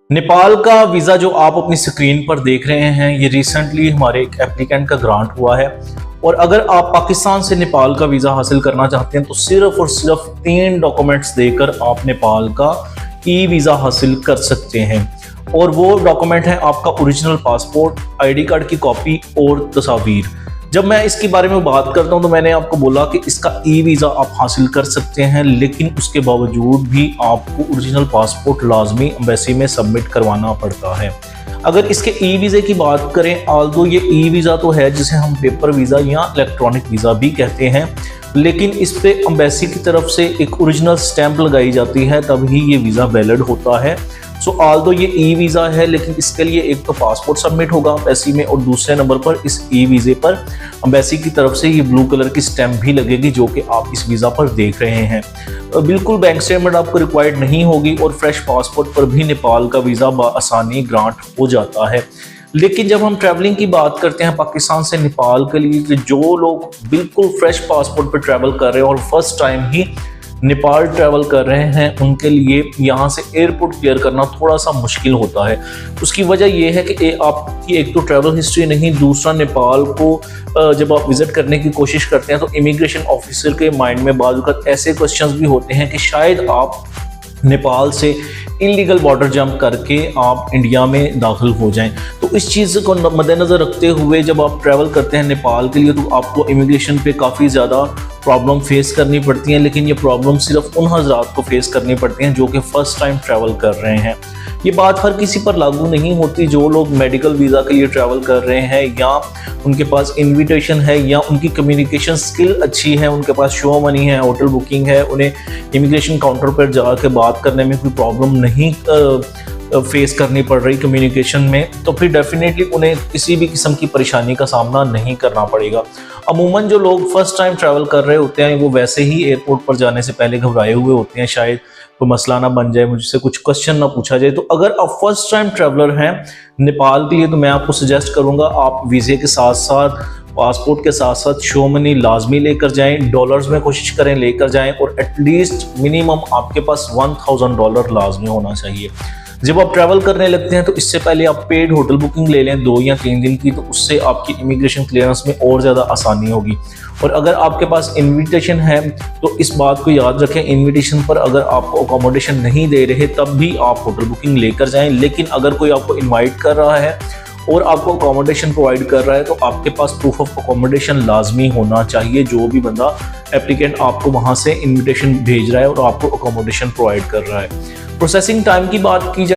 नेपाल का वीज़ा जो आप अपनी स्क्रीन पर देख रहे हैं, ये रिसेंटली हमारे एक एप्लीकेंट का ग्रांट हुआ है। और अगर आप पाकिस्तान से नेपाल का वीज़ा हासिल करना चाहते हैं तो सिर्फ और सिर्फ 3 डॉक्यूमेंट्स देकर आप नेपाल का ई वीज़ा हासिल कर सकते हैं। और वो डॉक्यूमेंट है आपका ओरिजिनल पासपोर्ट, आईडी कार्ड की कॉपी और तस्वीर। जब मैं इसके बारे में बात करता हूं तो मैंने आपको बोला कि इसका ई वीज़ा आप हासिल कर सकते हैं, लेकिन उसके बावजूद भी आपको ओरिजिनल पासपोर्ट लाजमी एम्बेसी में सबमिट करवाना पड़ता है। अगर इसके ई वीज़े की बात करें, आल्दो ये ई वीज़ा तो है जिसे हम पेपर वीज़ा या इलेक्ट्रॉनिक वीज़ा भी कहते हैं, लेकिन इस पे एम्बेसी की तरफ से एक ओरिजिनल स्टैंप लगाई जाती है, तभी ये वीज़ा वैलिड होता है। सो आल्दो ये ई वीज़ा है, लेकिन इसके लिए एक तो पासपोर्ट सबमिट होगा एम्बेसी में और दूसरे नंबर पर इस ई वीज़े पर एम्बेसी की तरफ से ये ब्लू कलर की स्टैंप भी लगेगी, जो कि आप इस वीज़ा पर देख रहे हैं। बिल्कुल बैंक स्टेटमेंट आपको रिक्वायर्ड नहीं होगी और फ्रेश पासपोर्ट पर भी नेपाल का वीज़ा आसानी ग्रांट हो जाता है। लेकिन जब हम ट्रैवलिंग की बात करते हैं पाकिस्तान से नेपाल के लिए, तो जो लोग बिल्कुल फ्रेश पासपोर्ट पर ट्रैवल कर रहे हैं और फर्स्ट टाइम ही नेपाल ट्रैवल कर रहे हैं, उनके लिए यहाँ से एयरपोर्ट क्लियर करना थोड़ा सा मुश्किल होता है। उसकी वजह यह है कि आपकी एक तो ट्रैवल हिस्ट्री नहीं, दूसरा नेपाल को जब आप विज़िट करने की कोशिश करते हैं तो इमिग्रेशन ऑफिसर के माइंड में बाद वक्त ऐसे क्वेश्चंस भी होते हैं कि शायद आप नेपाल से इलीगल बॉर्डर जंप करके आप इंडिया में दाखिल हो जाएं। तो इस चीज़ को मद्देनज़र रखते हुए जब आप ट्रैवल करते हैं नेपाल के लिए तो आपको इमिग्रेशन पे काफ़ी ज़्यादा प्रॉब्लम फेस करनी पड़ती हैं, लेकिन ये प्रॉब्लम सिर्फ उन हज़रात को फेस करनी पड़ती हैं जो कि फ़र्स्ट टाइम ट्रैवल कर रहे हैं। ये बात हर किसी पर लागू नहीं होती। जो लोग मेडिकल वीज़ा के लिए ट्रैवल कर रहे हैं या उनके पास इनविटेशन है या उनकी कम्युनिकेशन स्किल अच्छी है, उनके पास शो मनी है, होटल बुकिंग है, उन्हें इमिग्रेशन काउंटर पर जाकर बात करने में कोई प्रॉब्लम नहीं फेस करनी पड़ रही कम्युनिकेशन में, तो फिर डेफिनेटली उन्हें किसी भी किस्म की परेशानी का सामना नहीं करना पड़ेगा। अमूमन जो लोग फर्स्ट टाइम ट्रैवल कर रहे होते हैं वो वैसे ही एयरपोर्ट पर जाने से पहले घबराए हुए होते हैं, शायद कोई मसला ना बन जाए, मुझसे कुछ क्वेश्चन ना पूछा जाए। तो अगर आप फर्स्ट टाइम ट्रैवलर हैं नेपाल के लिए तो मैं आपको सजेस्ट करूंगा आप वीज़े के साथ साथ पासपोर्ट के साथ साथ शो मनी लाजमी लेकर जाएं, डॉलर्स में कोशिश करें लेकर जाएं और एटलीस्ट मिनिमम आपके पास $1000 लाजमी होना चाहिए। जब आप ट्रैवल करने लगते हैं तो इससे पहले आप पेड होटल बुकिंग ले लें 2 या 3 दिन की, तो उससे आपकी इमिग्रेशन क्लियरेंस में और ज़्यादा आसानी होगी। और अगर आपके पास इनविटेशन है तो इस बात को याद रखें, इनविटेशन पर अगर आपको अकोमोडेशन नहीं दे रहे तब भी आप होटल बुकिंग लेकर जाएं, लेकिन अगर कोई आपको इन्वाइट कर रहा है और आपको अकोमोडेशन प्रोवाइड कर रहा है तो आपके पास प्रूफ ऑफ अकोमोडेशन लाजमी होना चाहिए। जो भी बंदा एप्लीकेंट आपको वहाँ से इन्विटेशन भेज रहा है और आपको अकोमोडेशन प्रोवाइड कर रहा है। प्रोसेसिंग टाइम की बात की जाए